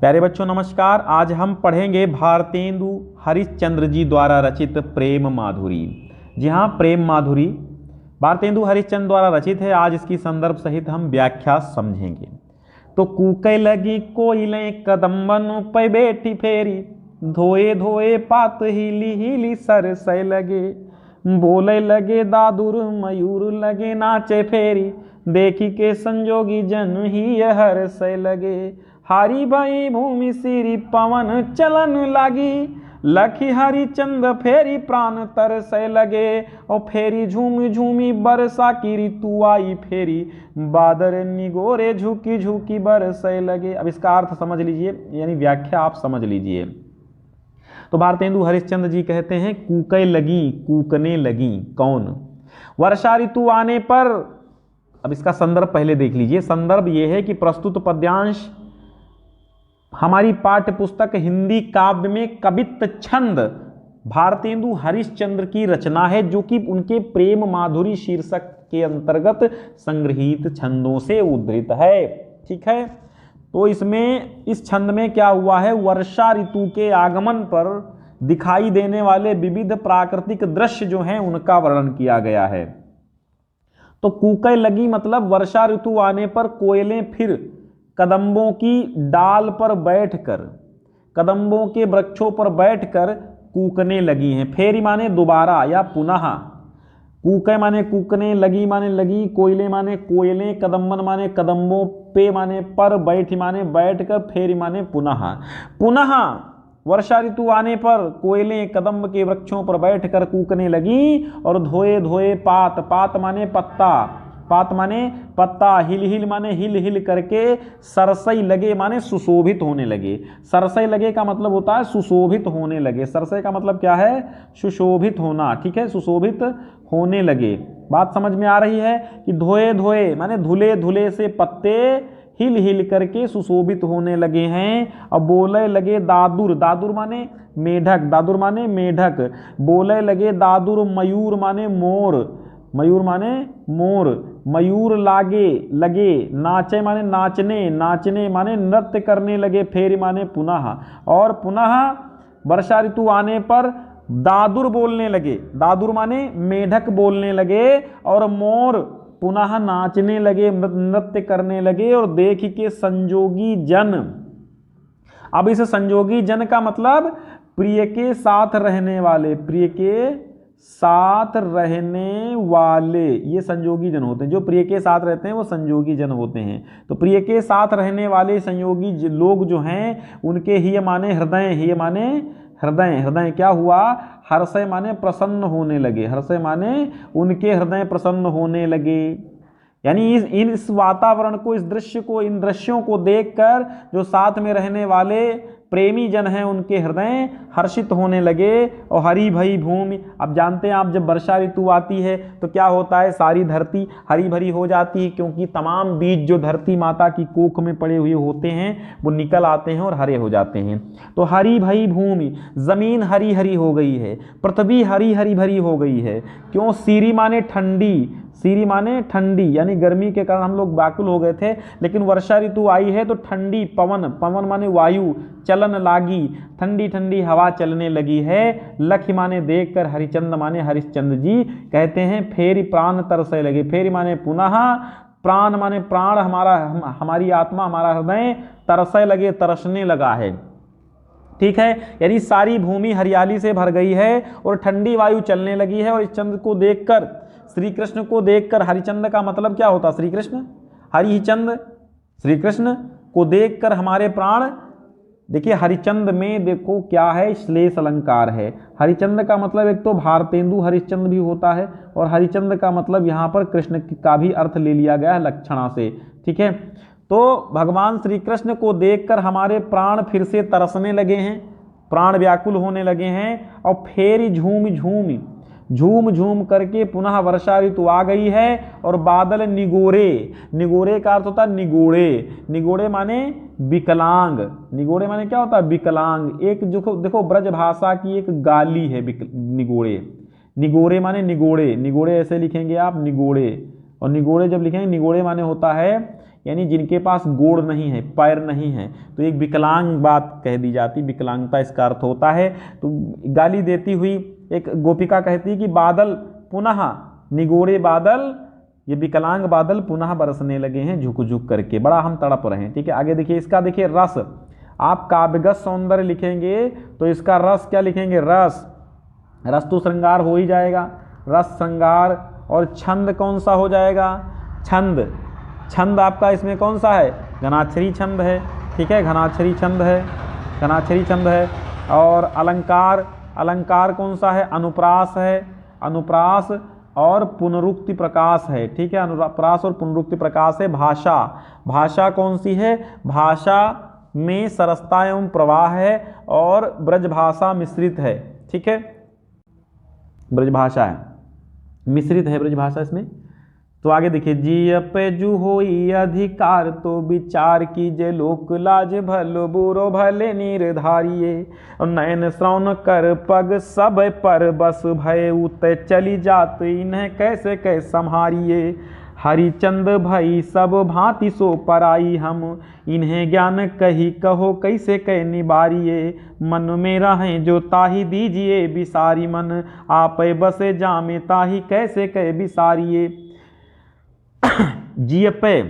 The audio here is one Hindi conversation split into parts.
प्यारे बच्चों नमस्कार। आज हम पढ़ेंगे भारतेंदु हरिश्चंद्र जी द्वारा रचित प्रेम माधुरी। जी हाँ, प्रेम माधुरी भारतेंदु हरिश्चंद्र द्वारा रचित है। आज इसकी संदर्भ सहित हम व्याख्या समझेंगे। तो कूके लगी कोयलें कदम्बन पे बैठी फेरी, धोए धोए पात हिली हिली सरसै लगे, बोले लगे दादुर मयूर लगे नाचे फेरी, देखी के संजोगी जन ही हर्षै लगे, हारी भाई भूमि सिरी पवन चलन लागी, लखी हरिचंद फेरी प्राण तरसै लगे, और फेरी झूम झूमी बरसा की ऋतु आई फेरी, बादर निगोरे झुकी झुकी बरसै लगे। अब इसका अर्थ समझ लीजिए, यानी व्याख्या आप समझ लीजिए। तो भारतेंदु हरिश्चंद्र जी कहते हैं कूके लगी, कूकने लगी कौन? वर्षा ऋतु आने पर। अब इसका संदर्भ पहले देख लीजिए। संदर्भ यह है कि प्रस्तुत पद्यांश हमारी पाठ्य पुस्तक हिंदी काव्य में कवित्त छंद भारतेंदु हरिश्चंद्र की रचना है, जो कि उनके प्रेम माधुरी शीर्षक के अंतर्गत संग्रहित छंदों से उद्धृत है। ठीक है, तो इसमें इस छंद में क्या हुआ है, वर्षा ऋतु के आगमन पर दिखाई देने वाले विविध प्राकृतिक दृश्य जो हैं उनका वर्णन किया गया है। तो कूके लगी मतलब वर्षा ऋतु आने पर कोयलें फिर कदम्बों की डाल पर बैठकर, कदम्बों के वृक्षों पर बैठकर कूकने लगी हैं। फेरी माने दोबारा या पुनः, कूके माने कूकने, लगी माने लगी, कोयले माने कोयलें, कदम्बन माने कदम्बों पे माने पर, बैठी माने बैठकर, फेरी माने पुनः। पुनः वर्षा ऋतु आने पर कोयलें कदम्ब के वृक्षों पर बैठकर कूकने लगी, और धोए धोए पात, पात माने पत्ता, पात माने पत्ता, हिल हिल माने हिल हिल करके, सरसै लगे माने सुशोभित होने लगे। सरसै लगे का मतलब होता है सुशोभित होने लगे। सरसै का मतलब क्या है? सुशोभित होना। ठीक है, सुशोभित होने लगे। बात समझ में आ रही है कि धोए धोए माने धुले धुले से पत्ते हिल हिल करके सुशोभित होने लगे हैं। अब बोले लगे दादुर, दादुर माने मेढक, दादुर माने मेढक, बोले लगे दादुर मयूर माने मोर, मयूर माने मोर, मयूर लागे लगे, नाचे माने नाचने, नाचने माने नृत्य करने लगे, फेरी माने पुनः, और पुनः वर्षा ऋतु आने पर दादुर बोलने लगे, दादुर माने मेढक बोलने लगे, और मोर पुनः नाचने लगे, नृत्य करने लगे, और देख के संजोगी जन। अब इस संजोगी जन का मतलब प्रिय के साथ रहने वाले, प्रिय के साथ रहने वाले, ये संयोगी जन होते हैं। जो प्रिय के साथ रहते हैं वो संयोगी जन होते हैं। तो प्रिय के साथ रहने वाले संयोगी लोग जो हैं उनके ही माने हृदय, ही माने हृदय, हृदय क्या हुआ? हर्षय माने प्रसन्न होने लगे, हर्षय माने उनके हृदय प्रसन्न होने लगे। यानी इस वातावरण को, इस दृश्य को, इन दृश्यों को देखकर जो साथ में रहने वाले प्रेमी जन हैं उनके हृदय हर्षित होने लगे। और हरी भरी भूमि, अब जानते हैं आप जब वर्षा ऋतु आती है तो क्या होता है, सारी धरती हरी भरी हो जाती है, क्योंकि तमाम बीज जो धरती माता की कोख में पड़े हुए होते हैं वो निकल आते हैं और हरे हो जाते हैं। तो हरी भरी भूमि, जमीन हरी हरी हो गई है, पृथ्वी हरी हरी भरी हो गई है। क्यों? सीरी माने ठंडी, सीरी माने ठंडी, यानी गर्मी के कारण हम लोग व्याकुल हो गए थे, लेकिन वर्षा ऋतु आई है तो ठंडी, पवन, पवन माने वायु, चलन लागी, ठंडी ठंडी हवा चलने लगी है। लख माने देखकर, हरिचंद माने हरिश्चंद्र जी कहते हैं फेरी प्राण तरसै लगे, फेरी माने पुनः, प्राण माने प्राण, हमारा हमारी आत्मा, हमारा हृदय तरसै लगे, तरसने लगा है। ठीक है, यानी सारी भूमि हरियाली से भर गई है और ठंडी वायु चलने लगी है। और इस चंद्र को देखकर, श्री कृष्ण को देखकर, हरिचंद का मतलब क्या होता? श्री कृष्ण, हरिचंद, श्री कृष्ण को देखकर हमारे प्राण। देखिए हरिचंद में देखो क्या है, श्लेष अलंकार है। हरिचंद का मतलब एक तो भारतेंदु हरिश्चंद्र भी होता है, और हरिचंद का मतलब यहाँ पर कृष्ण का भी अर्थ ले लिया गया है लक्षणा से। ठीक है, तो भगवान श्री कृष्ण को देखकर हमारे प्राण फिर से तरसने लगे हैं, प्राण व्याकुल होने लगे हैं। और फेरी झूम झूम, झूम झूम करके पुनः वर्षा ऋतु आ गई है, और बादल निगोरे, निगोरे का अर्थ होता है निगोड़े, निगोड़े माने विकलांग, निगोड़े माने क्या होता है? विकलांग। एक जो देखो ब्रज भाषा की एक गाली है निगोड़े, निगोरे माने निगोड़े, निगोड़े ऐसे लिखेंगे आप निगोड़े, और निगोड़े जब लिखेंगे, निगोड़े माने होता है यानी जिनके पास गोड़ नहीं है, पैर नहीं है, तो एक विकलांग बात कह दी जाती, विकलांगता इसका अर्थ होता है। तो गाली देती हुई एक गोपिका कहती है कि बादल पुनः निगोड़े बादल, ये विकलांग बादल पुनः बरसने लगे हैं झुक झुक करके, बड़ा हम तड़प रहे हैं। ठीक है, आगे देखिए, इसका देखिए रस, आप काव्यगत सौंदर्य लिखेंगे तो इसका रस क्या लिखेंगे, रस, रस तो श्रृंगार हो ही जाएगा, रस श्रृंगार। और छंद कौन सा हो जाएगा, छंद, छंद आपका इसमें कौन सा है, घनाक्षरी छंद है। ठीक है, घनाक्षरी छंद है, घनाक्षरी छंद है। और अलंकार, अलंकार कौन सा है, अनुप्रास है, अनुप्रास और पुनरुक्ति प्रकाश है। ठीक है, अनुप्रास और पुनरुक्ति प्रकाश है। भाषा, भाषा कौन सी है, भाषा में सरसता एवं प्रवाह है और ब्रजभाषा मिश्रित है। ठीक है, ब्रजभाषा है, मिश्रित है ब्रजभाषा इसमें। तो आगे देखिए, जिय पे जू होई अधिकार तो विचार कीजिए, लोक लाज भलो बुरो भले निर्धारिये, और नयन श्रवण कर पग सब पर बस भय उत चली जात इन्हें कैसे कै संहारिये, हरिचंद भई सब भांति सो पराई हम, इन्हें ज्ञान कही कहो कैसे कै निबारिये, मन में रहें जो ताही दीजिए बिसारी मन, आप बसे जामे ताही कैसे कै बिसारिये। जियपे,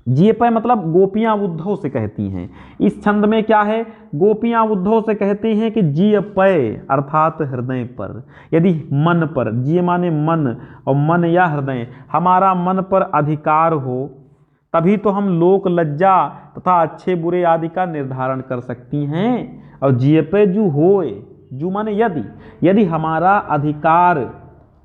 जियपे मतलब गोपियां उद्धव से कहती हैं। इस छंद में क्या है, गोपियां उद्धव से कहती हैं कि जियपे अर्थात हृदय पर, यदि मन पर, जिय माने मन, और मन या हृदय, हमारा मन पर अधिकार हो तभी तो हम लोक लज्जा तथा अच्छे बुरे आदि का निर्धारण कर सकती हैं। और जियपे जू होए, जू माने यदि, यदि हमारा अधिकार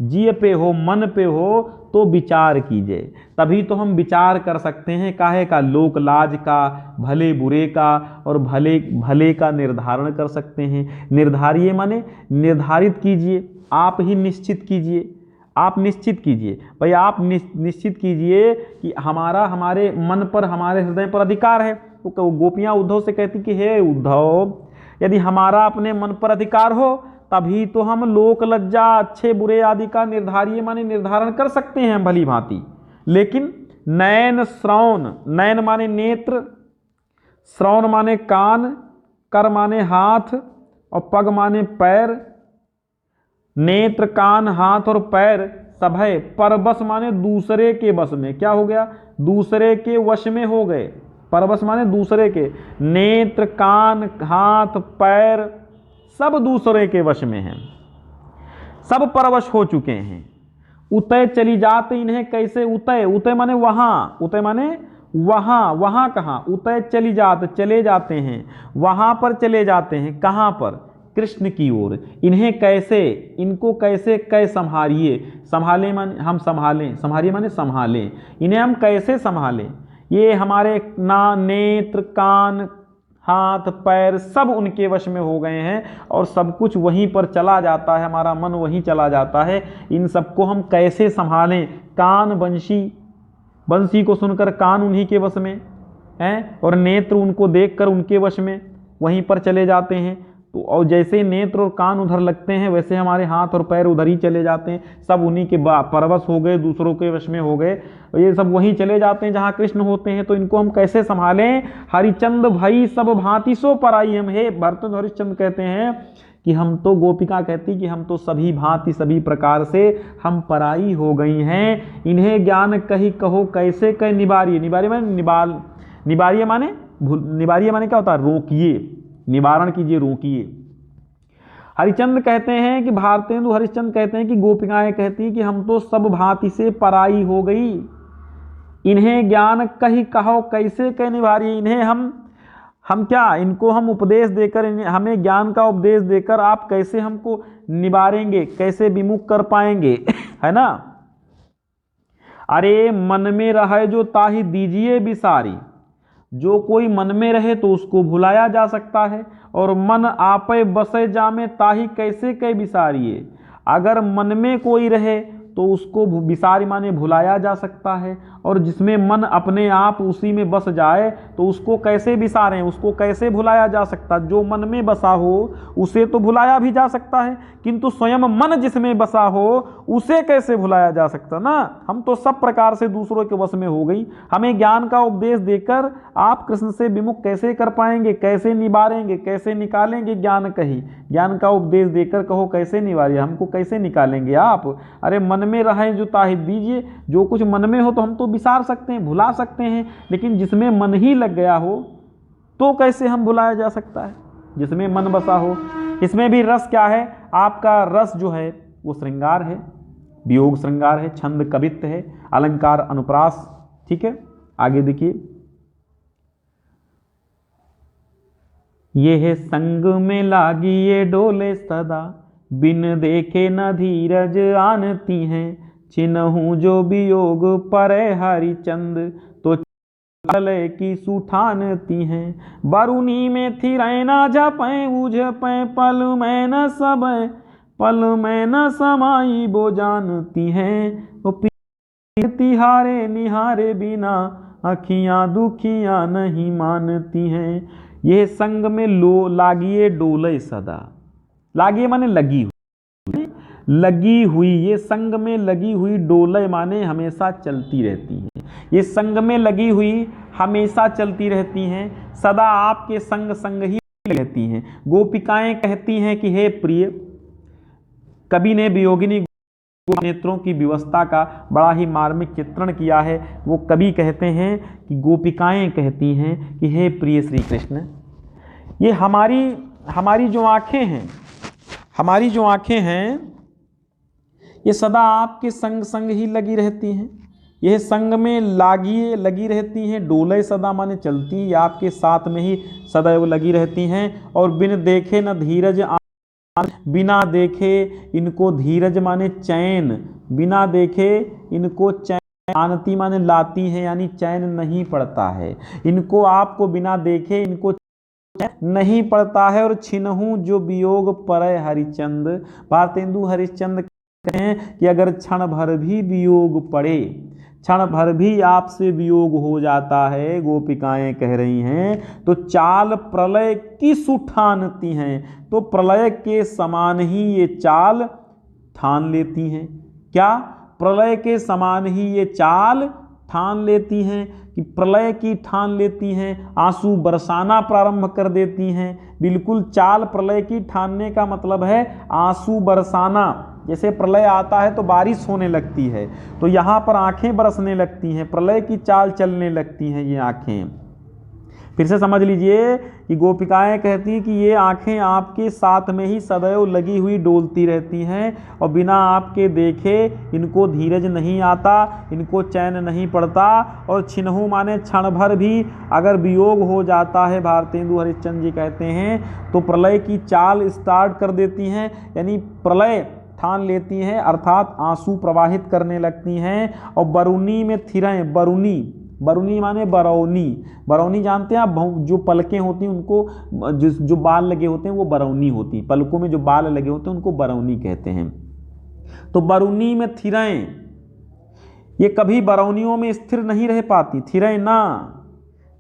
जिय पे हो, मन पे हो, तो विचार कीजिए, तभी तो हम विचार कर सकते हैं काहे का, लोक लाज का, भले बुरे का और भले भले का निर्धारण कर सकते हैं। निर्धारिये माने निर्धारित कीजिए, आप ही निश्चित कीजिए, आप निश्चित कीजिए भाई, आप निश्चित कीजिए कि हमारा, हमारे मन पर, हमारे हृदय पर अधिकार है। तो गोपियां उद्धव से कहती कि हे उद्धव, यदि हमारा अपने मन पर अधिकार हो तभी तो हम लोक लज्जा, अच्छे बुरे आदि का निर्धारिये माने निर्धारण कर सकते हैं भली भांति। लेकिन नयन श्रवण, नयन माने नेत्र, श्रवण माने कान, कर माने हाथ और पग माने पैर, नेत्र कान हाथ और पैर सभय परवश माने दूसरे के बस में, क्या हो गया, दूसरे के वश में हो गए। परवश माने दूसरे के, नेत्र कान हाथ पैर सब दूसरे के वश में हैं, सब परवश हो चुके हैं। उतय चली जाते इन्हें कैसे, उतय, उतय माने वहां, उतय माने वहां, वहां कहाँ, उतय चली जाते, चले जाते हैं, वहां पर चले जाते हैं, कहां पर, कृष्ण की ओर। इन्हें कैसे, इनको कैसे कै संहारिए, संभाले माने हम संभालें, संहारिए माने संभालें, इन्हें हम कैसे संभालें। ये हमारे ना नेत्र कान हाथ पैर सब उनके वश में हो गए हैं और सब कुछ वहीं पर चला जाता है, हमारा मन वहीं चला जाता है। इन सबको हम कैसे संभालें। कान बंशी, बंसी को सुनकर कान उन्हीं के वश में हैं, और नेत्र उनको देखकर उनके वश में वहीं पर चले जाते हैं। तो और जैसे नेत्र और कान उधर लगते हैं वैसे हमारे हाथ और पैर उधर ही चले जाते हैं, सब उन्हीं के परवश हो गए, दूसरों के वश में हो गए, ये सब वहीं चले जाते हैं जहाँ कृष्ण होते हैं। तो इनको हम कैसे संभालें। हरिचंद भाई सब भांति सो पराई हम, हे भरत हरिश्चंद्र कहते हैं कि हम तो, गोपिका कहती कि हम तो सभी भांति सभी प्रकार से हम पराई हो गई हैं। इन्हें ज्ञान कही कहो कैसे कह निवारिये, निवारिये माने निबाल, निवारिये माने, निवारिये माने क्या होता है, रोकिए, निवारण कीजिए, रोकिए। हरिचंद्र कहते हैं कि भारतेंदु हरिश्चंद्र कहते हैं कि गोपिकाएं कहती हैं कि हम तो सब भांति से पराई हो गई। इन्हें ज्ञान कही कहो कैसे कह निवारिये, इन्हें हम क्या, इनको हम उपदेश देकर, हमें ज्ञान का उपदेश देकर आप कैसे हमको निवारेंगे, कैसे विमुख कर पाएंगे, है ना। अरे मन में रहे जो ताही दीजिए बिसारी, जो कोई मन में रहे तो उसको भुलाया जा सकता है, और मन आपे बसे जामे ताही कैसे कह बिसारिये। अगर मन में कोई रहे तो उसको बिसारी माने भुलाया जा सकता है, और जिसमें मन अपने आप उसी में बस जाए तो उसको कैसे बिसारें, उसको कैसे भुलाया जा सकता। जो मन में बसा हो उसे तो भुलाया भी जा सकता है, किंतु स्वयं मन जिसमें बसा हो उसे कैसे भुलाया जा सकता ना। हम तो सब प्रकार से दूसरों के वश में हो गई। हमें ज्ञान का उपदेश देकर आप कृष्ण से विमुख कैसे कर पाएंगे, कैसे निवारेंगे, कैसे निकालेंगे ज्ञान कही। ज्ञान का उपदेश देकर कहो कैसे निवारिए, हमको कैसे निकालेंगे आप। अरे मन में रहें जो ताहि दीजिए, जो कुछ मन में हो तो हम तो विसार सकते हैं, भुला सकते हैं, लेकिन जिसमें मन ही लग गया हो तो कैसे हम भुलाया जा सकता है, जिसमें मन बसा हो। इसमें भी रस क्या है, आपका रस जो है वो श्रृंगार है, वियोग श्रृंगार है, छंद कवित्व है, अलंकार अनुप्रास। ठीक है, आगे देखिए, ये है संग में लागी ये डोले सदा, बिन देखे न धीरज आनती हैं, छिनहु जो वियोग परे हरिचंद, तो चले की सुठानती हैं। बरुनी में थी रहना झपे उझपे, पल में न सब पल में न समाई वो जानती हैं, वो तिहारे निहारे बिना अखियां दुखियां नहीं मानती हैं। ये संग में लो लागिए डोले सदा, लागिए माने लगी हुई, लगी हुई, ये संग में लगी हुई, डोले माने हमेशा चलती रहती है। ये संग में लगी हुई हमेशा चलती रहती हैं, सदा आपके संग संग ही रहती हैं। गोपिकाएं कहती हैं कि हे प्रिय, कवि ने वियोगिनी नेत्रों की व्यवस्था का बड़ा ही मार्मिक चित्रण किया है। वो कवि कहते हैं कि गोपिकाएं कहती हैं कि हे प्रिय श्री कृष्ण, ये हमारी जो आंखें हैं, हमारी जो आंखें हैं ये सदा आपके संग संग ही लगी रहती हैं। यह संग में लगी रहती हैं, डोले सदा माने चलती, आपके साथ में ही सदैव लगी रहती हैं। और बिन देखे न धीरज, बिना देखे इनको धीरज माने चैन, बिना देखे इनको चैन आनती माने लाती हैं, यानी चैन नहीं पड़ता है इनको, आपको बिना देखे इनको नहीं पड़ता है। और छिनहु जो वियोग परे हरिचंद, भारतेंदु हरिश्चंद्र कहते हैं कि अगर क्षण भर भी वियोग पड़े, क्षण भर भी आपसे वियोग हो जाता है, गोपिकाएं कह रही हैं, तो चाल प्रलय की सुठानती हैं, तो प्रलय के समान ही ये चाल ठान लेती हैं। क्या, प्रलय के समान ही ये चाल ठान लेती हैं, कि प्रलय की ठान लेती हैं, आंसू बरसाना प्रारंभ कर देती हैं। बिल्कुल चाल प्रलय की ठानने का मतलब है आंसू बरसाना। जैसे प्रलय आता है तो बारिश होने लगती है, तो यहाँ पर आंखें बरसने लगती हैं, प्रलय की चाल चलने लगती हैं ये आंखें। फिर से समझ लीजिए कि गोपिकाएं कहती हैं कि ये आंखें आपके साथ में ही सदैव लगी हुई डोलती रहती हैं, और बिना आपके देखे इनको धीरज नहीं आता, इनको चैन नहीं पड़ता। और छिनहु माने क्षण भर भी अगर वियोग हो जाता है, भारतेंदु हरिश्चंद्र जी कहते हैं, तो प्रलय की चाल स्टार्ट कर देती हैं, यानी प्रलय ठान लेती हैं, अर्थात आंसू प्रवाहित करने लगती हैं। और बरुनी में थिरें, बरुनी माने बरौनी, बरौनी जानते हैं आप, जो पलकें होती हैं उनको, जो बाल लगे होते हैं वो बरौनी होती हैं, पलकों में जो बाल लगे होते हैं उनको बरौनी कहते हैं। तो बरुनी में थिरें, ये कभी बरौनियों में स्थिर नहीं रह पाती, थिरें ना,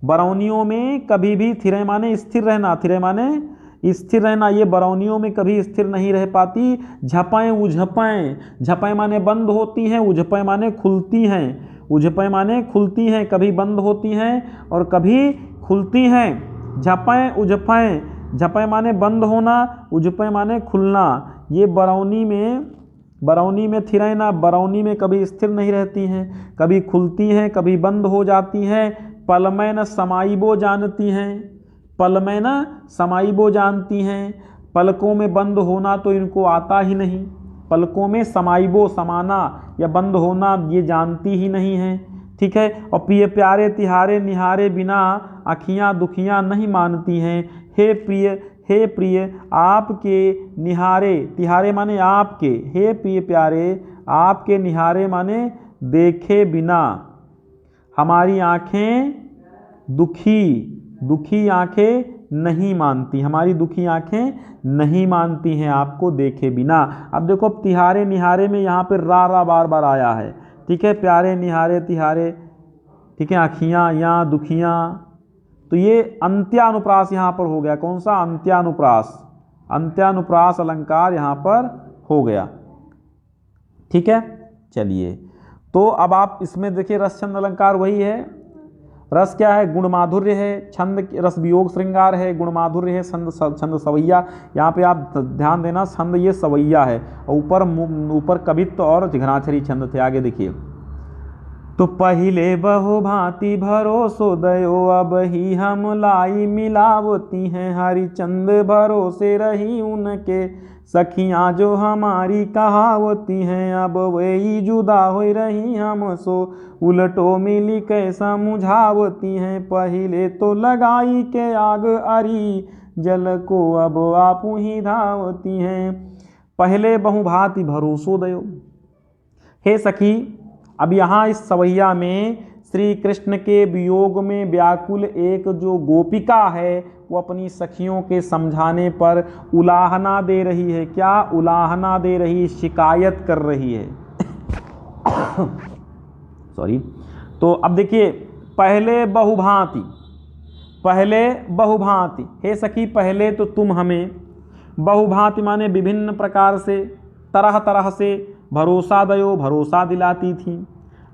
बरौनियों में कभी भी, थिरें माने स्थिर रहना, थिरें माने स्थिर रहना, ये बरौनियों में कभी स्थिर नहीं रह पाती। झपें उझपें, झपें माने बंद होती हैं, उझपें माने खुलती हैं, उझपें माने खुलती हैं, कभी बंद होती हैं और कभी खुलती हैं। झपें उझपें, झपें माने बंद होना, उझपें माने खुलना। ये बरौनी में थिरें ना, बरौनी में कभी स्थिर नहीं रहती हैं, कभी खुलती हैं, कभी बंद हो जाती हैं। पल में न समाइबो जानती हैं, पल में न समाइबो जानती हैं, पलकों में बंद होना तो इनको आता ही नहीं, पलकों में समाइबो समाना या बंद होना ये जानती ही नहीं है। ठीक है, और प्रिय प्यारे तिहारे निहारे बिना अखियां दुखियां नहीं मानती हैं। हे प्रिय आपके निहारे, तिहारे माने आपके, हे प्रिय प्यारे आपके निहारे माने देखे बिना हमारी आँखें दुखी आंखें नहीं मानती, हमारी दुखी आंखें नहीं मानती हैं आपको देखे बिना। अब देखो तिहारे निहारे में यहाँ पे रा बार बार आया है। ठीक है, प्यारे निहारे तिहारे ठीक है, अखियाँ या दुखियाँ, तो ये अंत्यानुप्रास यहाँ पर हो गया। कौन सा? अंत्यानुप्रास। अंत्यानुप्रास अलंकार यहाँ पर हो गया। ठीक है, चलिए, तो अब आप इसमें देखिए रस छंद अलंकार वही है। रस क्या है? गुण माधुर्य है। छंद रस वियोग श्रृंगार है। गुण माधुर्य है। छंद सवैया। यहाँ पे आप ध्यान देना, छंद ये सवैया है और ऊपर कवित्व और जिघनाक्षरी छंद थे। आगे देखिए, तो पहिले बहु भांति भरोसो दयो, अब ही हम लाई मिलावती हैं। हरिचंद भरोसे रही उनके, सखियाँ जो हमारी कहावती हैं। अब वही जुदा हो रही हमसो, उलटो मिली कैसा मुझावती हैं। पहिले तो लगाई के आग अरी, जल को अब आप ही धावती हैं। पहले बहुभांति भरोसो दयो। हे सखी, अब यहाँ इस सवैया में श्री कृष्ण के वियोग में व्याकुल एक जो गोपिका है वो अपनी सखियों के समझाने पर उलाहना दे रही है। क्या उलाहना दे रही? शिकायत कर रही है। सॉरी। तो अब देखिए, पहले बहुभांति, पहले बहुभांति, हे सखी पहले तो तुम हमें, बहुभांति माने विभिन्न प्रकार से, तरह तरह से भरोसा दयो, भरोसा दिलाती थी।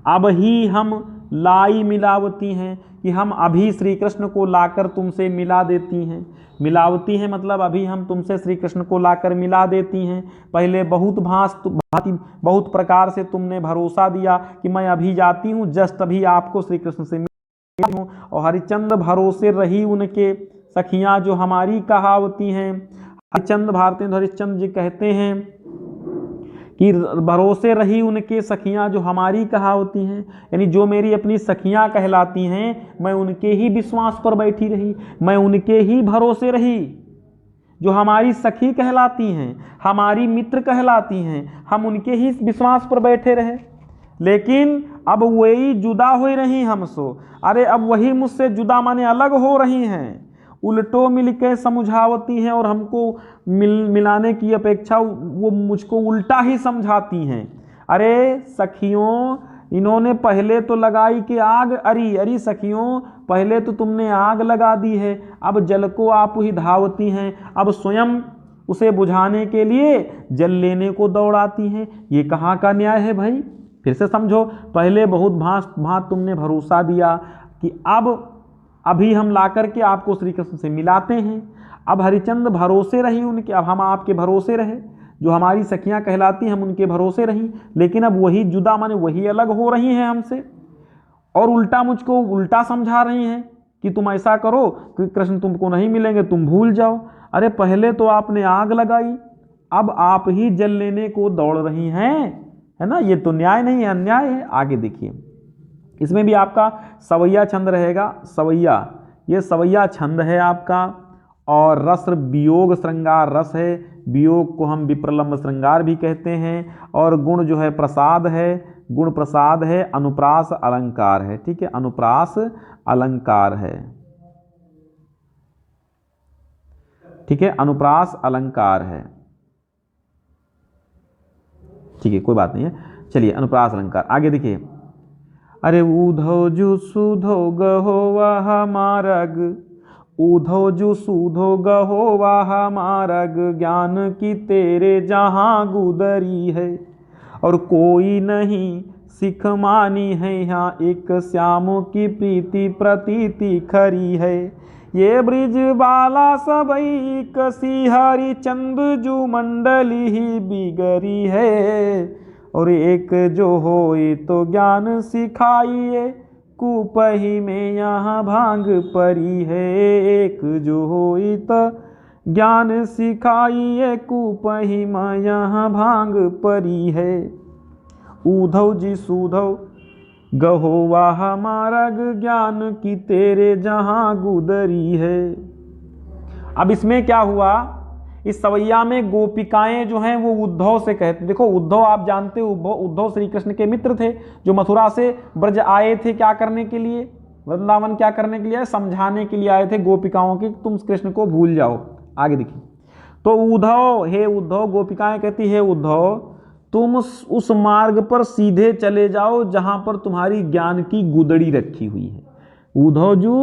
अब ही हम लाई मिलावती हैं, कि हम अभी श्री कृष्ण को लाकर तुमसे मिला देती हैं। मिलावती हैं मतलब अभी हम तुमसे श्री कृष्ण को लाकर मिला देती हैं। पहले बहुत भांति बहुत प्रकार से तुमने भरोसा दिया कि मैं अभी जाती हूँ, जस्ट अभी आपको श्री कृष्ण से मिलती हूँ। और हरिचंद भरोसे रही उनके, सखियाँ जो हमारी कहावती हैं। हरिचंद भारतेंदु हरिश्चंद्र जी कहते हैं कि भरोसे रही उनके सखियाँ जो हमारी कहावती हैं, यानी जो मेरी अपनी सखियाँ कहलाती हैं, मैं उनके ही विश्वास पर बैठी रही, मैं उनके ही भरोसे रही। जो हमारी सखी कहलाती हैं, हमारी मित्र कहलाती हैं, हम उनके ही विश्वास पर बैठे रहे। लेकिन अब वही जुदा हो रही हमसो। अरे अब वही मुझसे जुदा माने अलग हो रही हैं, उल्टो मिलके समझावती हैं, और हमको मिलाने की अपेक्षा वो मुझको उल्टा ही समझाती हैं। अरे सखियों, इन्होंने पहले तो लगाई कि आग अरी, अरी सखियों पहले तो तुमने आग लगा दी है, अब जल को आप ही धावती हैं। अब स्वयं उसे बुझाने के लिए जल लेने को दौड़ाती हैं। ये कहाँ का न्याय है भाई? फिर से समझो, पहले बहुत भांत तुमने भरोसा दिया कि अब अभी हम लाकर के आपको श्री कृष्ण से मिलाते हैं। अब हरिचंद भरोसे रही उनके, अब हम आपके भरोसे रहे, जो हमारी सखियां कहलाती हम उनके भरोसे रही। लेकिन अब वही जुदा माने वही अलग हो रही हैं हमसे, और उल्टा मुझको उल्टा समझा रही हैं कि तुम ऐसा करो कि कृष्ण तुमको नहीं मिलेंगे, तुम भूल जाओ। अरे पहले तो आपने आग लगाई, अब आप ही जल लेने को दौड़ रही हैं, है ना? ये तो न्याय नहीं है, अन्याय है। आगे देखिए, इसमें भी आपका सवैया छंद रहेगा। सवैया, ये सवैया छंद है आपका, और रस वियोग श्रृंगार रस है। वियोग को हम विप्रलंब श्रृंगार भी कहते हैं। और गुण जो है प्रसाद है, गुण प्रसाद है। अनुप्रास अलंकार है। ठीक है, अनुप्रास अलंकार है। ठीक है, अनुप्रास अलंकार है। ठीक है, कोई बात नहीं है। चलिए, अनुप्रास अलंकार आगे देखिए। अरे ऊधो जु सुधो गहो वह मारग, ऊधो जु सुधो गहो वह मारग, ज्ञान की तेरे जहाँ गुदरी है। और कोई नहीं सिख मानी है, यहाँ एक श्यामों की प्रीति प्रतीति खरी है। ये ब्रिज बाला सबई कसी हरिचंद जु मंडली ही बिगरी है। और एक जो होए तो ज्ञान सिखाइए, कुपही में यहाँ भांग परी है। एक जो होए तो ज्ञान सिखाइए, कुपही में यहाँ भांग परी है। ऊधव जी सूधव गहो वाह मारग, ज्ञान की तेरे जहाँ गुदरी है। अब इसमें क्या हुआ? इस सवैया में गोपिकाएं जो हैं वो उद्धव से कहते, देखो उद्धव आप जानते हो, उद्धव श्री कृष्ण के मित्र थे, जो मथुरा से ब्रज आए थे क्या करने के लिए? वृंदावन क्या करने के लिए? समझाने के लिए आए थे गोपिकाओं की, तुम कृष्ण को भूल जाओ। आगे देखिए, तो उद्धव, हे उद्धव, गोपिकाएं कहती है उद्धव तुम उस मार्ग पर सीधे चले जाओ जहां पर तुम्हारी ज्ञान की गुदड़ी रखी हुई है। उधोजू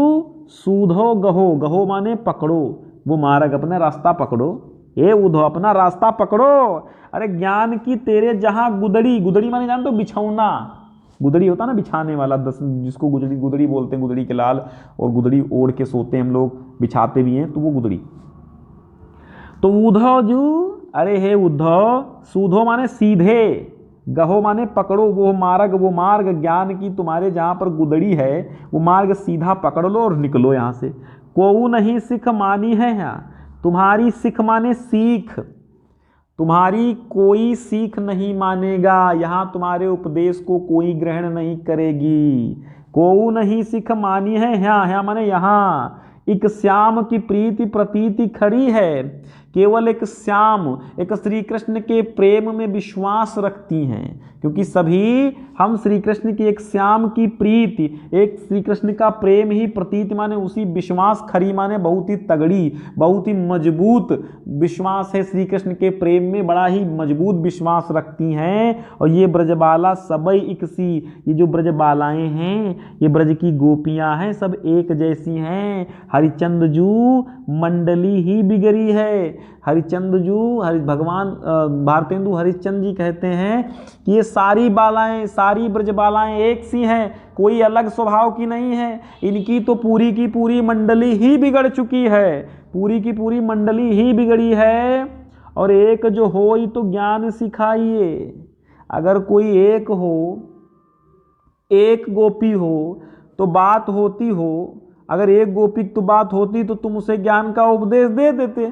सूधो गहो, गहो माने पकड़ो, वो मार्ग अपना रास्ता पकड़ो। ए उधो अपना रास्ता पकड़ो। अरे ज्ञान की तेरे जहां गुदड़ी, गुदड़ी माने जानते हो बिछौना, गुदड़ी होता ना बिछाने वाला, जिसको गुदड़ी गुदड़ी बोलते हैं, गुदड़ी के लाल, और गुदड़ी ओढ़ के सोते हैं हम लोग, बिछाते भी हैं, तो वो गुदड़ी। तो उद्धव जू, अरे हे उद्धव, सूधो माने सीधे, गहो माने पकड़ो, वो मार्ग ज्ञान की तुम्हारे जहां पर गुदड़ी है, वो मार्ग सीधा पकड़ लो और निकलो यहां से। कोऊ नहीं सिख मानी है यहाँ, तुम्हारी सिख माने सीख, तुम्हारी कोई सीख नहीं मानेगा, यहां तुम्हारे उपदेश को कोई ग्रहण नहीं करेगी। कोऊ नहीं सिख मानी है यहाँ, यहाँ माने यहाँ। एक श्याम की प्रीति प्रतीति खड़ी है, केवल एक श्याम, एक श्री कृष्ण के प्रेम में विश्वास रखती हैं, क्योंकि सभी हम श्री कृष्ण की एक श्याम की प्रीति, एक श्री कृष्ण का प्रेम ही प्रतीति माने उसी विश्वास, खरी माने बहुत ही तगड़ी, बहुत ही मजबूत विश्वास है श्री कृष्ण के प्रेम में, बड़ा ही मजबूत विश्वास रखती हैं। और ये ब्रजबाला सबई इकसी, ये जो ब्रजबालाएं हैं, ये ब्रज की गोपियां हैं, सब एक जैसी हैं। हरिचंद जू मंडली ही बिगड़ी है। हरिचंद जू, भगवान भारतेंदु हरिश्चंद्र जी कहते हैं कि ये सारी बालाएं, सारी ब्रजबालाएं एक सी हैं, कोई अलग स्वभाव की नहीं है। इनकी तो पूरी की पूरी मंडली ही बिगड़ चुकी है, पूरी की पूरी मंडली ही बिगड़ी है। और एक जो हो ही तो ज्ञान सिखाइए। अगर कोई एक हो, एक गोपी हो तो बात होती हो, अगर एक गोपी तो बात होती तो तुम उसे ज्ञान का उपदेश दे देते,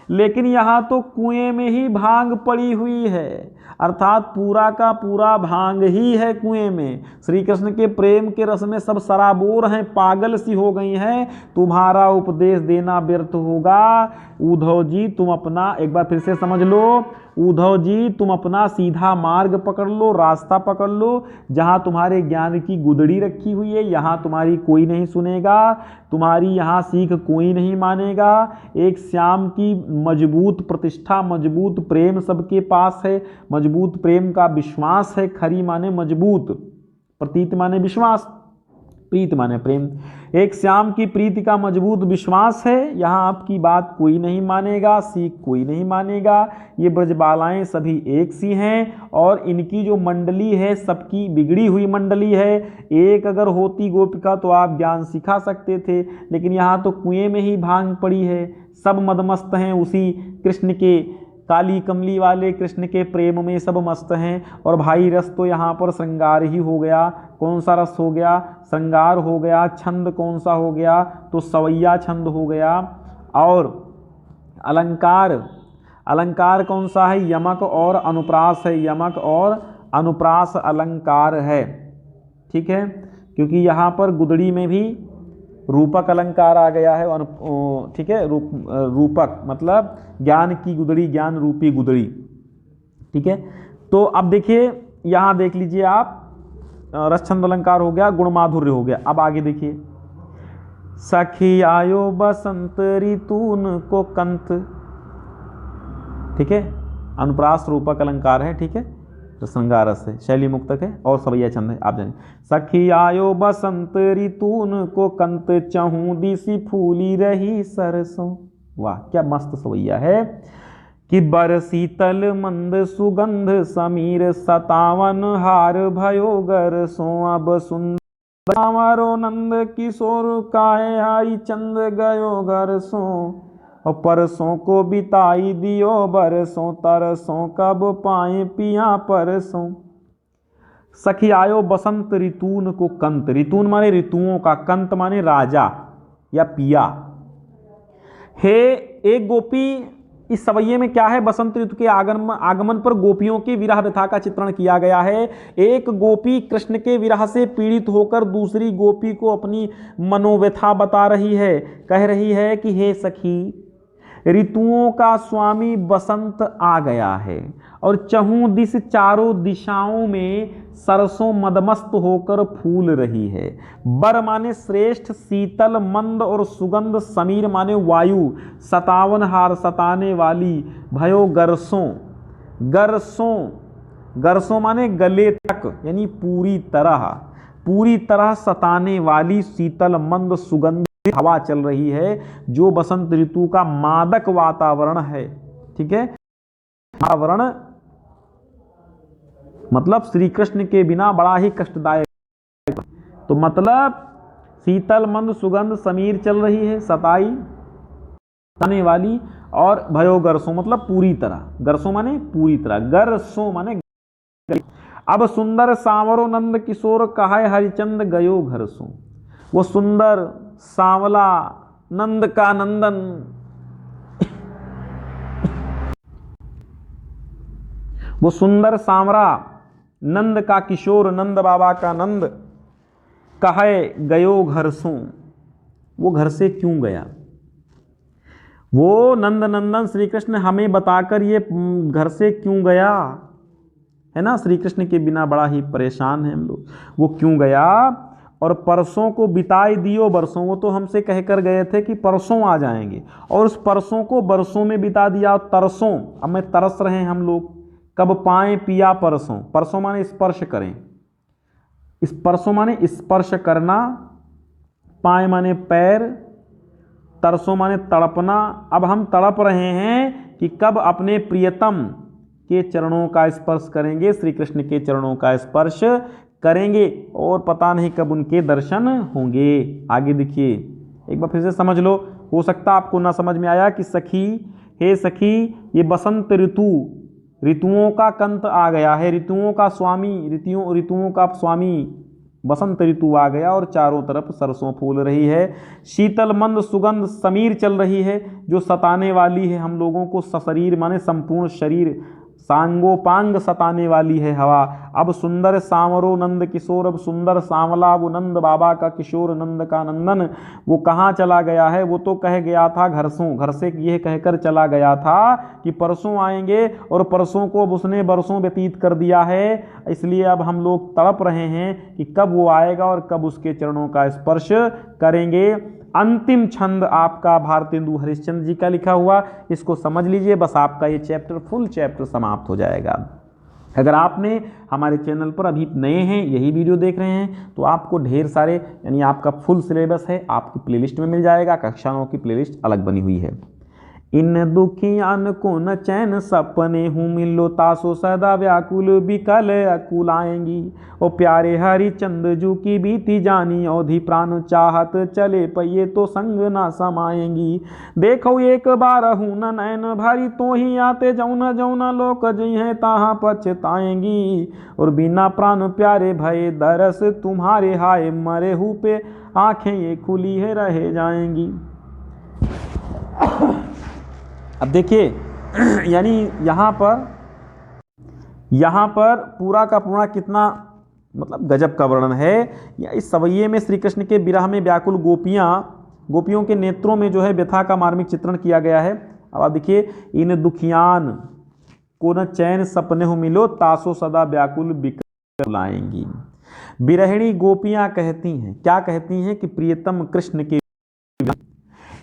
लेकिन यहाँ तो कुएं में ही भांग पड़ी हुई है, अर्थात पूरा का पूरा भांग ही है कुएं में। श्री कृष्ण के प्रेम के रस में सब सराबोर हैं, पागल सी हो गई हैं, तुम्हारा उपदेश देना व्यर्थ होगा। उद्धव जी तुम अपना, एक बार फिर से समझ लो, उद्धव जी तुम अपना सीधा मार्ग पकड़ लो, रास्ता पकड़ लो, जहां तुम्हारे ज्ञान की गुदड़ी रखी हुई है, यहां तुम्हारी कोई नहीं सुनेगा, तुम्हारी यहां सीख कोई नहीं मानेगा। एक श्याम की मजबूत प्रतिष्ठा, मजबूत प्रेम सबके पास है, मजबूत प्रेम का विश्वास है, खरी माने मजबूत, प्रतीत माने विश्वास, प्रीत माने प्रेम। एक श्याम की प्रीति का मजबूत विश्वास है, यहाँ आपकी बात कोई नहीं मानेगा, सीख कोई नहीं मानेगा। ये ब्रजबालाएं सभी एक सी हैं और इनकी जो मंडली है सबकी बिगड़ी हुई मंडली है। एक अगर होती गोपिका तो आप ज्ञान सिखा सकते थे, लेकिन यहाँ तो कुएं में ही भांग पड़ी है, सब मदमस्त हैं उसी कृष्ण के, काली कमली वाले कृष्ण के प्रेम में सब मस्त हैं। और भाई रस तो यहाँ पर श्रृंगार ही हो गया। कौन सा रस हो गया? श्रृंगार हो गया। छंद कौन सा हो गया? तो सवैया छंद हो गया। और अलंकार, अलंकार कौन सा है? यमक और अनुप्रास है, यमक और अनुप्रास अलंकार है, ठीक है, क्योंकि यहाँ पर गुदड़ी में भी रूपक अलंकार आ गया है, ठीक है, रूपक मतलब ज्ञान की गुदड़ी, ज्ञान रूपी गुदड़ी, ठीक है। तो अब देखिए यहाँ देख लीजिए आप, रसछंद अलंकार हो गया, गुण माधुर्य हो गया। अब आगे देखिए, सखी आयो बसंत ऋतून को कंत, ठीक है, अनुप्रास रूपक अलंकार है, ठीक है, तो श्रृंगार रस है, शैली मुक्तक है और सवैया छंद है, आप जानिए। सखी आयो बसंत ऋतून को कंत, चहूं दिसी फूली रही सरसों। वाह क्या मस्त सवैया है कि बर शीतल मंद सुगंध समीर, 57 हार भयो गर सो, अब सुंदर हमारो नंद किशोर, काहे आई चंद गयो घर सो, और परसों को बिताई दियो बरसों, तरसों कब पाए पिया परसों। सखी आयो बसंत ऋतून को कंत, ऋतून माने ऋतुओं का, कंत माने राजा या पिया। हे एक गोपी, इस सवैये में क्या है? बसंत ऋतु के आगमन पर गोपियों की विरह व्यथा का चित्रण किया गया है। एक गोपी कृष्ण के विरह से पीड़ित होकर दूसरी गोपी को अपनी मनोव्यथा बता रही है, कह रही है कि हे सखी, ऋतुओं का स्वामी बसंत आ गया है और चहूं दिस, चारों दिशाओं में सरसों मदमस्त होकर फूल रही है। बर माने श्रेष्ठ, शीतल, मंद और सुगंध, समीर माने वायु, 57 हार सताने वाली, भयो गरसों, गरसों गरसों माने गले तक, यानी पूरी तरह सताने वाली शीतल मंद सुगंधित हवा चल रही है, जो बसंत ऋतु का मादक वातावरण है। ठीक है, वातावरण मतलब श्री कृष्ण के बिना बड़ा ही कष्टदायक। तो मतलब शीतल मंद सुगंध समीर चल रही है, सताने वाली, और भयो गरसों मतलब पूरी तरह, गरसों माने पूरी तरह, गरसों माने। अब सुंदर सांवरो नंद किशोर कहाय हरिचंद गयो घर सो। वो सुंदर सांवला नंद का नंदन, वो सुंदर सांवरा नंद का किशोर, नंद बाबा का नंद, कहे गयो घर सो, वो घर से क्यों गया। वो नंद नंदन श्री कृष्ण हमें बताकर ये घर से क्यों गया, है ना। श्री कृष्ण के बिना बड़ा ही परेशान है हम लोग, वो क्यों गया। और परसों को बिताई दियो बरसों, वो तो हमसे कहकर गए थे कि परसों आ जाएंगे, और उस परसों को बरसों में बिता दिया, तरसों, अब मैं तरस रहे हैं हम लोग, कब पाएं पिया परसों। परसों माने स्पर्श करें, इस परसों माने स्पर्श करना, पाए माने पैर, तरसों माने तड़पना। अब हम तड़प रहे हैं कि कब अपने प्रियतम के चरणों का स्पर्श करेंगे, श्री कृष्ण के चरणों का स्पर्श करेंगे, और पता नहीं कब उनके दर्शन होंगे। आगे देखिए, एक बार फिर से समझ लो, हो सकता आपको ना समझ में आया कि सखी, हे सखी, ये बसंत ऋतु, ऋतुओं का कंत आ गया है, ऋतुओं का स्वामी, ऋतुओं का स्वामी बसंत ऋतु आ गया, और चारों तरफ सरसों फूल रही है, शीतल मंद सुगंध समीर चल रही है, जो सताने वाली है हम लोगों को, सशरीर माने संपूर्ण शरीर, सांगोपांग सताने वाली है हवा। अब सुंदर सांवरो नंद किशोर, अब सुंदर सांवला वो नंद बाबा का किशोर, नंद का नंदन, वो कहाँ चला गया है। वो तो कह गया था घर से यह कहकर चला गया था कि परसों आएंगे, और परसों को अब उसने बरसों व्यतीत कर दिया है। इसलिए अब हम लोग तड़प रहे हैं कि कब वो आएगा और कब उसके चरणों का स्पर्श करेंगे। अंतिम छंद आपका भारतेंदु हरिश्चंद्र जी का लिखा हुआ, इसको समझ लीजिए, बस आपका ये चैप्टर, फुल चैप्टर समाप्त हो जाएगा। अगर आपने हमारे चैनल पर अभी नए हैं, यही वीडियो देख रहे हैं, तो आपको ढेर सारे, यानी आपका फुल सिलेबस है, आपकी प्लेलिस्ट में मिल जाएगा, कक्षाओं की प्लेलिस्ट अलग बनी हुई है। इन दुखियान को न चैन सपने हूँ मिलो, तासो सदा व्याकुल बिकल अकुल आएंगी। ओ प्यारे हरिचंद जू की बीती जानी अवधि, प्राण चाहत चले पहिए तो संग ना समाएंगी। देखो एक बार हूँ न नैन भरी, तो ही आते जौना जौना लोक जी हैं ताहाँ पछताएंगी। और बिना प्राण प्यारे भये दरस तुम्हारे, हाय मरे हूँ पे आंखें ये खुली है रह जाएंगी। अब देखिए, यानी यहाँ पर पूरा का पूरा कितना मतलब गजब का वर्णन है। इस सवैये में श्री कृष्ण के विरह में व्याकुल गोपियों के नेत्रों में जो है व्यथा का मार्मिक चित्रण किया गया है। अब आप देखिए, इन दुखियान को न चैन सपने हो मिलो, तासो सदा व्याकुल बिकल बुलाएंगी। बिरहिणी गोपियां कहती हैं, क्या कहती हैं कि प्रियतम कृष्ण के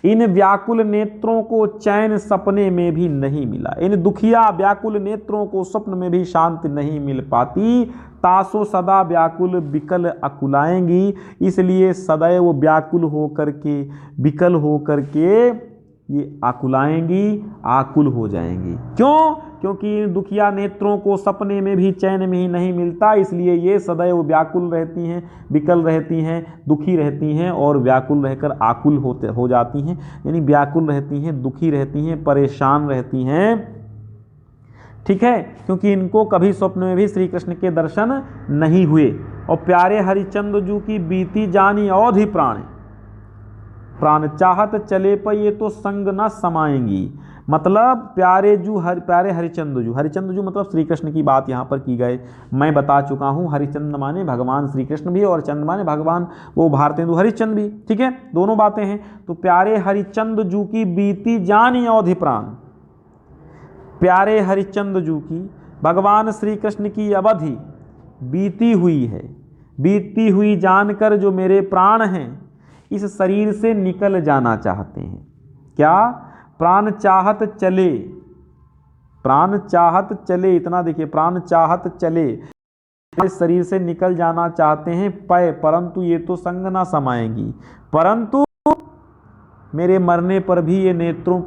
इन व्याकुल नेत्रों को चैन सपने में भी नहीं मिला। इन दुखिया व्याकुल नेत्रों को स्वप्न में भी शांति नहीं मिल पाती। तासो सदा व्याकुल बिकल अकुलाएंगी, इसलिए सदैव व्याकुल होकर के, बिकल होकर के ये आकुलाएंगी, आकुल हो जाएंगी। क्यों? क्योंकि इन दुखिया नेत्रों को सपने में भी चैन में ही नहीं मिलता, इसलिए ये सदैव व्याकुल रहती हैं, विकल रहती हैं, दुखी रहती हैं, और व्याकुल रहकर आकुल हो जाती हैं। यानी व्याकुल रहती हैं, दुखी रहती हैं, परेशान रहती हैं। ठीक है, क्योंकि इनको कभी स्वप्न में भी श्री कृष्ण के दर्शन नहीं हुए। और प्यारे हरिचंद जू की बीती जानी अवधि प्राण चाहत चले पहिए तो संग न समाएंगी। मतलब प्यारे हरिचंद जू मतलब श्री कृष्ण की बात यहाँ पर की गई। मैं बता चुका हूँ, हरिचंद माने भगवान श्री कृष्ण भी, और चंद माने भगवान वो भारतेंदु हरिश्चंद्र भी। ठीक है, दोनों बातें हैं। तो प्यारे हरिचंद जू की बीती जानी अवधि प्राण, प्यारे हरिचंद जू की भगवान श्री कृष्ण की अवधि बीती हुई है, बीती हुई जानकर जो मेरे प्राण हैं इस शरीर से निकल जाना चाहते हैं। क्या? प्राण चाहत चले, प्राण चाहत चले, इतना देखिए, प्राण चाहत चले, इस शरीर से निकल जाना चाहते हैं पय, परंतु ये तो संग ना समाएंगी, परंतु मेरे मरने पर भी ये नेत्र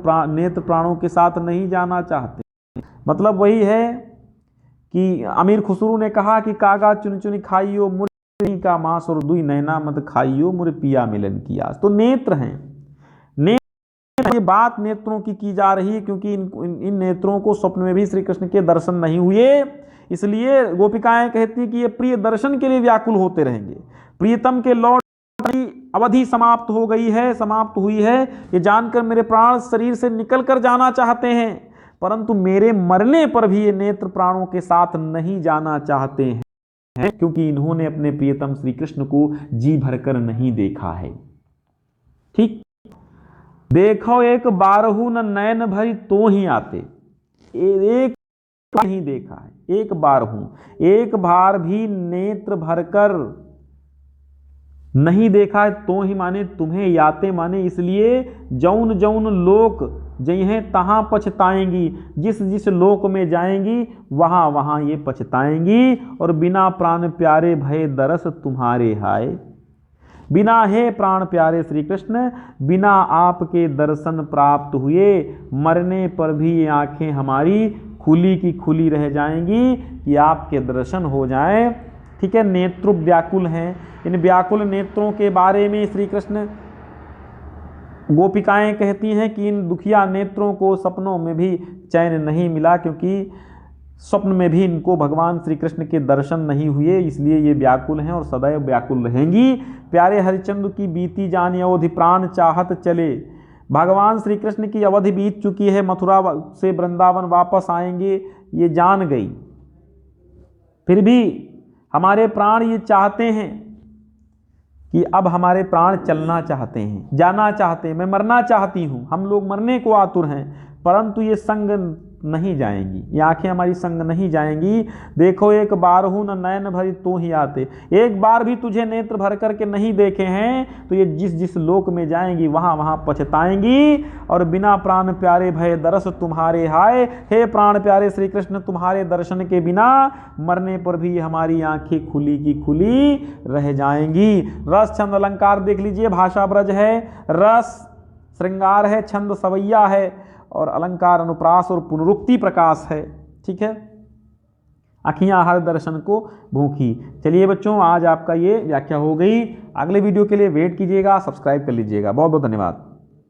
प्राणों के साथ नहीं जाना चाहते। मतलब वही है कि अमीर खुसरू ने कहा कि कागा चुन चुन खाइयो मुर्गी का मांस और दुई नैना मत खाइयो मुर पिया मिलन की आस। तो नेत्र हैं, ये बात नेत्रों की जा रही है, क्योंकि इन नेत्रों को स्वप्न में भी श्री कृष्ण के दर्शन नहीं हुए, इसलिए गोपिकाएं कहती हैं कि ये प्रिय दर्शन के लिए व्याकुल होते रहेंगे। प्रियतम के लौट की अवधि समाप्त हो गई है, समाप्त हुई है, ये जानकर मेरे प्राण शरीर से निकल कर जाना चाहते हैं, परंतु मेरे मरने पर भी ये नेत्र प्राणों के साथ नहीं जाना चाहते हैं, क्योंकि इन्होंने अपने प्रियतम श्री कृष्ण को जी भरकर नहीं देखा है। ठीक, देखो एक बारहु न नयन भरी तो ही आते, एक नहीं देखा है, एक बार हूं, एक बार भी नेत्र भरकर नहीं देखा है तो ही माने तुम्हें याते माने, इसलिए जौन जौन लोक जइहें तहां पछताएंगी, जिस जिस लोक में जाएंगी वहां वहां ये पछताएंगी, और बिना प्राण प्यारे भय दरस तुम्हारे हाय। बिना हे प्राण प्यारे श्री कृष्ण, बिना आपके दर्शन प्राप्त हुए मरने पर भी ये आंखें हमारी खुली की खुली रह जाएंगी कि आपके दर्शन हो जाए। ठीक है, नेत्र व्याकुल हैं, इन व्याकुल नेत्रों के बारे में श्री कृष्ण, गोपिकाएं कहती हैं कि इन दुखिया नेत्रों को सपनों में भी चैन नहीं मिला, क्योंकि स्वप्न में भी इनको भगवान श्री कृष्ण के दर्शन नहीं हुए, इसलिए ये व्याकुल हैं और सदैव व्याकुल रहेंगी। प्यारे हरिश्चंद्र की बीती जानी अवधि प्राण चाहत चले, भगवान श्री कृष्ण की अवधि बीत चुकी है, मथुरा से वृंदावन वापस आएंगे ये जान गई, फिर भी हमारे प्राण ये चाहते हैं कि अब हमारे प्राण चलना चाहते हैं, जाना चाहते हैं, मैं मरना चाहती हूँ, हम लोग मरने को आतुर हैं, परंतु ये संग नहीं जाएंगी, ये आंखें हमारी संग नहीं जाएंगी। देखो एक बार हूँ न नयन भरी तो ही आते, एक बार भी तुझे नेत्र भर करके नहीं देखे हैं तो ये जिस जिस लोक में जाएंगी वहां वहां पछताएंगी, और बिना प्राण प्यारे भय दरस तुम्हारे हाय। हे प्राण प्यारे श्री कृष्ण, तुम्हारे दर्शन के बिना मरने पर भी हमारी आंखें खुली की खुली रह जाएंगी। रस छंद अलंकार देख लीजिए, भाषा ब्रज है, रस श्रृंगार है, छंद सवैया है, और अलंकार अनुप्रास और पुनरुक्ति प्रकाश है। ठीक है, अखियां हर दर्शन को भूखी। चलिए बच्चों, आज आपका ये व्याख्या हो गई, अगले वीडियो के लिए वेट कीजिएगा, सब्सक्राइब कर लीजिएगा। बहुत बहुत धन्यवाद।